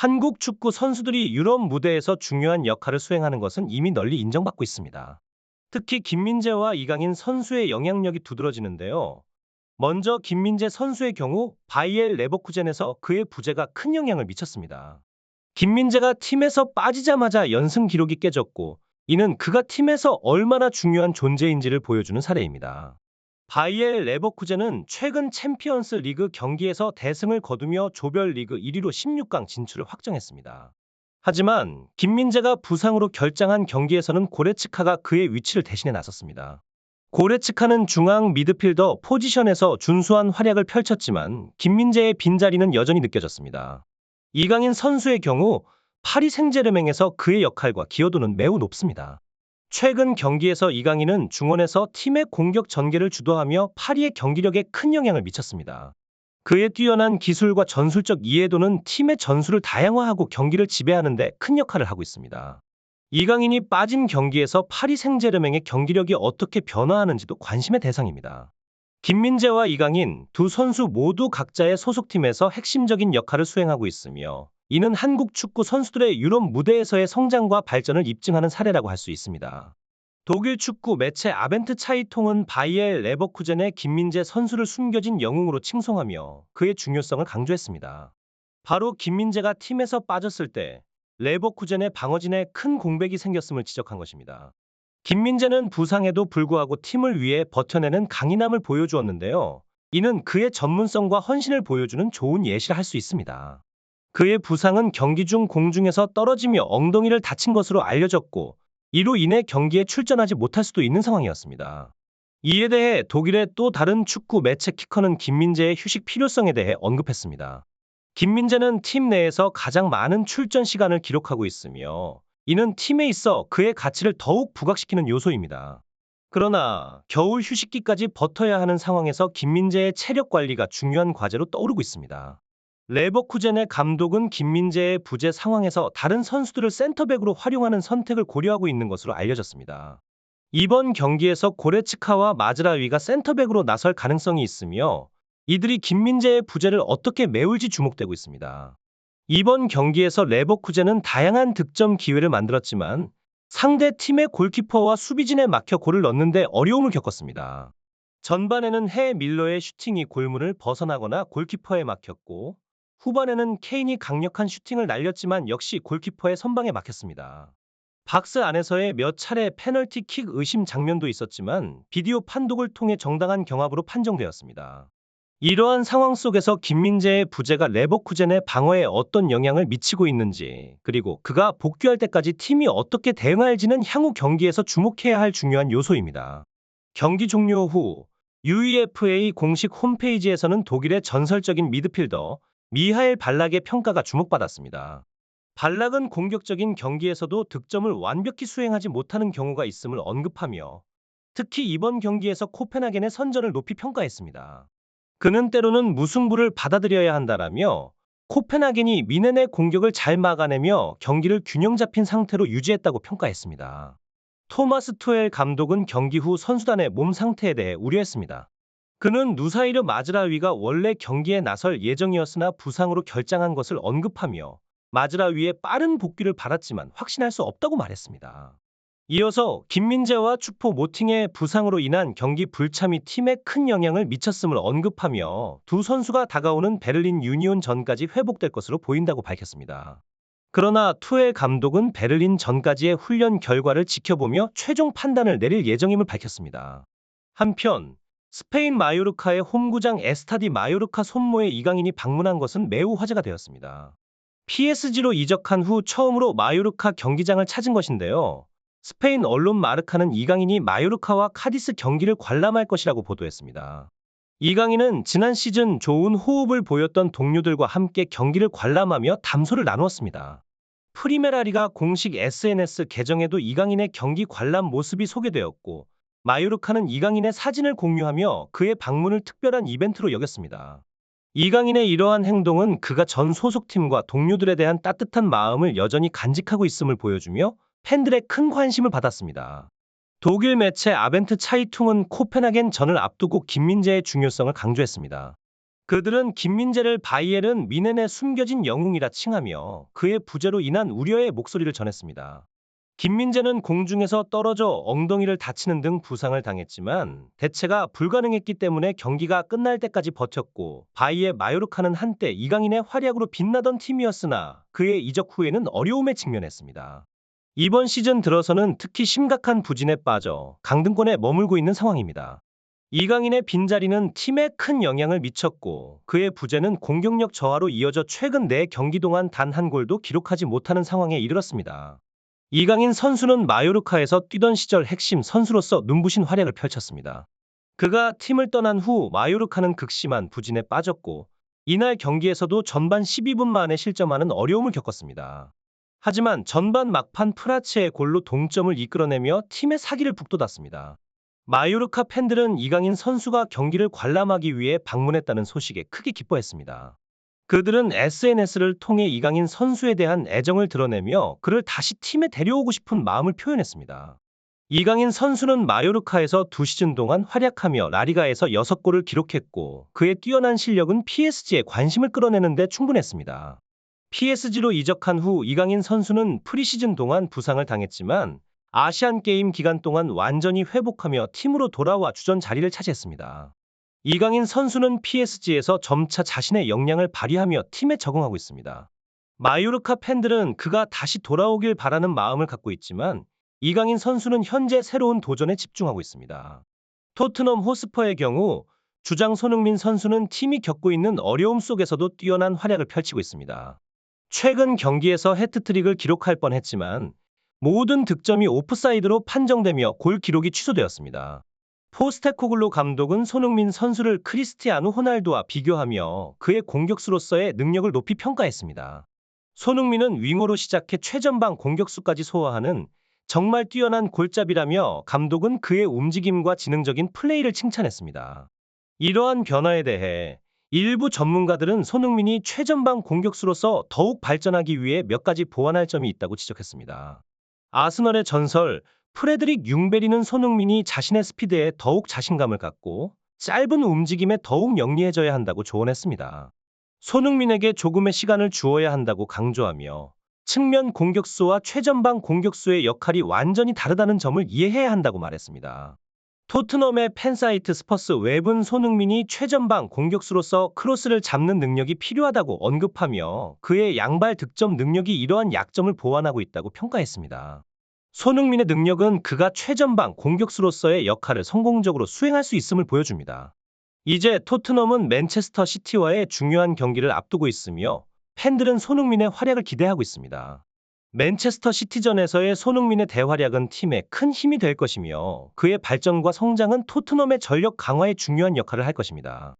한국 축구 선수들이 유럽 무대에서 중요한 역할을 수행하는 것은 이미 널리 인정받고 있습니다. 특히 김민재와 이강인 선수의 영향력이 두드러지는데요. 먼저 김민재 선수의 경우 바이엘 레버쿠젠에서 그의 부재가 큰 영향을 미쳤습니다. 김민재가 팀에서 빠지자마자 연승 기록이 깨졌고, 이는 그가 팀에서 얼마나 중요한 존재인지를 보여주는 사례입니다. 바이엘 레버쿠젠은 최근 챔피언스 리그 경기에서 대승을 거두며 조별리그 1위로 16강 진출을 확정했습니다. 하지만 김민재가 부상으로 결장한 경기에서는 고레츠카가 그의 위치를 대신해 나섰습니다. 고레츠카는 중앙 미드필더 포지션에서 준수한 활약을 펼쳤지만 김민재의 빈자리는 여전히 느껴졌습니다. 이강인 선수의 경우 파리 생제르맹에서 그의 역할과 기여도는 매우 높습니다. 최근 경기에서 이강인은 중원에서 팀의 공격 전개를 주도하며 파리의 경기력에 큰 영향을 미쳤습니다. 그의 뛰어난 기술과 전술적 이해도는 팀의 전술을 다양화하고 경기를 지배하는 데 큰 역할을 하고 있습니다. 이강인이 빠진 경기에서 파리 생제르맹의 경기력이 어떻게 변화하는지도 관심의 대상입니다. 김민재와 이강인 두 선수 모두 각자의 소속팀에서 핵심적인 역할을 수행하고 있으며, 이는 한국 축구 선수들의 유럽 무대에서의 성장과 발전을 입증하는 사례라고 할 수 있습니다. 독일 축구 매체 아벤트 차이통은 바이엘 레버쿠젠의 김민재 선수를 숨겨진 영웅으로 칭송하며 그의 중요성을 강조했습니다. 바로 김민재가 팀에서 빠졌을 때 레버쿠젠의 방어진에 큰 공백이 생겼음을 지적한 것입니다. 김민재는 부상에도 불구하고 팀을 위해 버텨내는 강인함을 보여주었는데요. 이는 그의 전문성과 헌신을 보여주는 좋은 예시라 할 수 있습니다. 그의 부상은 경기 중 공중에서 떨어지며 엉덩이를 다친 것으로 알려졌고, 이로 인해 경기에 출전하지 못할 수도 있는 상황이었습니다. 이에 대해 독일의 또 다른 축구 매체 키커는 김민재의 휴식 필요성에 대해 언급했습니다. 김민재는 팀 내에서 가장 많은 출전 시간을 기록하고 있으며, 이는 팀에 있어 그의 가치를 더욱 부각시키는 요소입니다. 그러나 겨울 휴식기까지 버텨야 하는 상황에서 김민재의 체력 관리가 중요한 과제로 떠오르고 있습니다. 레버쿠젠의 감독은 김민재의 부재 상황에서 다른 선수들을 센터백으로 활용하는 선택을 고려하고 있는 것으로 알려졌습니다. 이번 경기에서 고레츠카와 마즈라위가 센터백으로 나설 가능성이 있으며, 이들이 김민재의 부재를 어떻게 메울지 주목되고 있습니다. 이번 경기에서 레버쿠젠은 다양한 득점 기회를 만들었지만 상대 팀의 골키퍼와 수비진에 막혀 골을 넣는데 어려움을 겪었습니다. 전반에는 해 밀러의 슈팅이 골문을 벗어나거나 골키퍼에 막혔고, 후반에는 케인이 강력한 슈팅을 날렸지만 역시 골키퍼의 선방에 막혔습니다. 박스 안에서의 몇 차례 페널티킥 의심 장면도 있었지만 비디오 판독을 통해 정당한 경합으로 판정되었습니다. 이러한 상황 속에서 김민재의 부재가 레버쿠젠의 방어에 어떤 영향을 미치고 있는지, 그리고 그가 복귀할 때까지 팀이 어떻게 대응할지는 향후 경기에서 주목해야 할 중요한 요소입니다. 경기 종료 후 UEFA 공식 홈페이지에서는 독일의 전설적인 미드필더 미하엘 발락의 평가가 주목받았습니다. 발락은 공격적인 경기에서도 득점을 완벽히 수행하지 못하는 경우가 있음을 언급하며, 특히 이번 경기에서 코펜하겐의 선전을 높이 평가했습니다. 그는 때로는 무승부를 받아들여야 한다라며 코펜하겐이 미넨의 공격을 잘 막아내며 경기를 균형 잡힌 상태로 유지했다고 평가했습니다. 토마스 투엘 감독은 경기 후 선수단의 몸 상태에 대해 우려했습니다. 그는 누사이르 마즈라위가 원래 경기에 나설 예정이었으나 부상으로 결장한 것을 언급하며 마즈라위의 빠른 복귀를 바랐지만 확신할 수 없다고 말했습니다. 이어서 김민재와 추포 모팅의 부상으로 인한 경기 불참이 팀에 큰 영향을 미쳤음을 언급하며 두 선수가 다가오는 베를린 유니온전까지 회복될 것으로 보인다고 밝혔습니다. 그러나 투엘 감독은 베를린 전까지의 훈련 결과를 지켜보며 최종 판단을 내릴 예정임을 밝혔습니다. 한편 스페인 마요르카의 홈구장 에스타디 마요르카 손모에 이강인이 방문한 것은 매우 화제가 되었습니다. PSG로 이적한 후 처음으로 마요르카 경기장을 찾은 것인데요. 스페인 언론 마르카는 이강인이 마요르카와 카디스 경기를 관람할 것이라고 보도했습니다. 이강인은 지난 시즌 좋은 호흡을 보였던 동료들과 함께 경기를 관람하며 담소를 나누었습니다. 프리메라리가 공식 SNS 계정에도 이강인의 경기 관람 모습이 소개되었고, 마요르카는 이강인의 사진을 공유하며 그의 방문을 특별한 이벤트로 여겼습니다. 이강인의 이러한 행동은 그가 전 소속팀과 동료들에 대한 따뜻한 마음을 여전히 간직하고 있음을 보여주며 팬들의 큰 관심을 받았습니다. 독일 매체 아벤트 차이퉁은 코펜하겐 전을 앞두고 김민재의 중요성을 강조했습니다. 그들은 김민재를 바이에른 미넨의 숨겨진 영웅이라 칭하며 그의 부재로 인한 우려의 목소리를 전했습니다. 김민재는 공중에서 떨어져 엉덩이를 다치는 등 부상을 당했지만 대체가 불가능했기 때문에 경기가 끝날 때까지 버텼고, 바이에 마요르카는 한때 이강인의 활약으로 빛나던 팀이었으나 그의 이적 후에는 어려움에 직면했습니다. 이번 시즌 들어서는 특히 심각한 부진에 빠져 강등권에 머물고 있는 상황입니다. 이강인의 빈자리는 팀에 큰 영향을 미쳤고, 그의 부재는 공격력 저하로 이어져 최근 4경기 동안 단 한 골도 기록하지 못하는 상황에 이르렀습니다. 이강인 선수는 마요르카에서 뛰던 시절 핵심 선수로서 눈부신 활약을 펼쳤습니다. 그가 팀을 떠난 후 마요르카는 극심한 부진에 빠졌고, 이날 경기에서도 전반 12분 만에 실점하는 어려움을 겪었습니다. 하지만 전반 막판 프라치의 골로 동점을 이끌어내며 팀의 사기를 북돋았습니다. 마요르카 팬들은 이강인 선수가 경기를 관람하기 위해 방문했다는 소식에 크게 기뻐했습니다. 그들은 SNS를 통해 이강인 선수에 대한 애정을 드러내며 그를 다시 팀에 데려오고 싶은 마음을 표현했습니다. 이강인 선수는 마요르카에서 2시즌 동안 활약하며 라리가에서 6골을 기록했고, 그의 뛰어난 실력은 PSG의 관심을 끌어내는 데 충분했습니다. PSG로 이적한 후 이강인 선수는 프리시즌 동안 부상을 당했지만 아시안게임 기간 동안 완전히 회복하며 팀으로 돌아와 주전 자리를 차지했습니다. 이강인 선수는 PSG에서 점차 자신의 역량을 발휘하며 팀에 적응하고 있습니다. 마요르카 팬들은 그가 다시 돌아오길 바라는 마음을 갖고 있지만, 이강인 선수는 현재 새로운 도전에 집중하고 있습니다. 토트넘 호스퍼의 경우 주장 손흥민 선수는 팀이 겪고 있는 어려움 속에서도 뛰어난 활약을 펼치고 있습니다. 최근 경기에서 해트트릭을 기록할 뻔했지만 모든 득점이 오프사이드로 판정되며 골 기록이 취소되었습니다. 포스테코글로 감독은 손흥민 선수를 크리스티아누 호날두와 비교하며 그의 공격수로서의 능력을 높이 평가했습니다. 손흥민은 윙어로 시작해 최전방 공격수까지 소화하는 정말 뛰어난 골잡이라며 감독은 그의 움직임과 지능적인 플레이를 칭찬했습니다. 이러한 변화에 대해 일부 전문가들은 손흥민이 최전방 공격수로서 더욱 발전하기 위해 몇 가지 보완할 점이 있다고 지적했습니다. 아스널의 전설 프레드릭 융베리는 손흥민이 자신의 스피드에 더욱 자신감을 갖고 짧은 움직임에 더욱 영리해져야 한다고 조언했습니다. 손흥민에게 조금의 시간을 주어야 한다고 강조하며 측면 공격수와 최전방 공격수의 역할이 완전히 다르다는 점을 이해해야 한다고 말했습니다. 토트넘의 팬사이트 스퍼스 웹은 손흥민이 최전방 공격수로서 크로스를 잡는 능력이 필요하다고 언급하며 그의 양발 득점 능력이 이러한 약점을 보완하고 있다고 평가했습니다. 손흥민의 능력은 그가 최전방 공격수로서의 역할을 성공적으로 수행할 수 있음을 보여줍니다. 이제 토트넘은 맨체스터 시티와의 중요한 경기를 앞두고 있으며 팬들은 손흥민의 활약을 기대하고 있습니다. 맨체스터 시티전에서의 손흥민의 대활약은 팀에 큰 힘이 될 것이며 그의 발전과 성장은 토트넘의 전력 강화에 중요한 역할을 할 것입니다.